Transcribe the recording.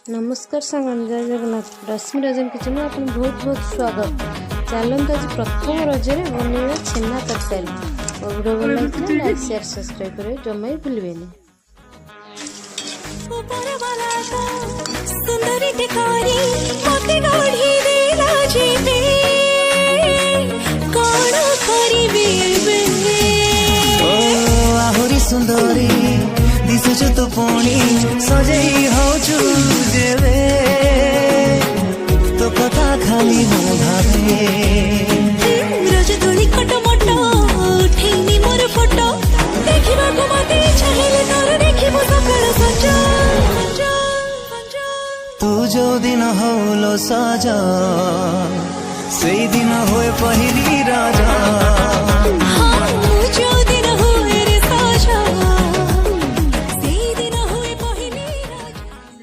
नमस्कार सांगन जय जगन्नाथ रश्मि राजन किचन में आपन बहुत बहुत स्वागत। चलते आज प्रथम रजरे बनवा छेना तरकारी और वीडियो भल लगे लाइक शेयर सब्सक्राइब करे जमा ही भूलबेनी। सुंदरी दिशु तो पुणी सजई होचु जेवे तो कथा खाली हो भावे रज तोली खटो मोटो उठेनी मोर फोटो देखिबा को मते चाहिले तोर देखिबो सकाळ सजा तू जो दिन होलो साजा सेई दिन होए पहिली राजा।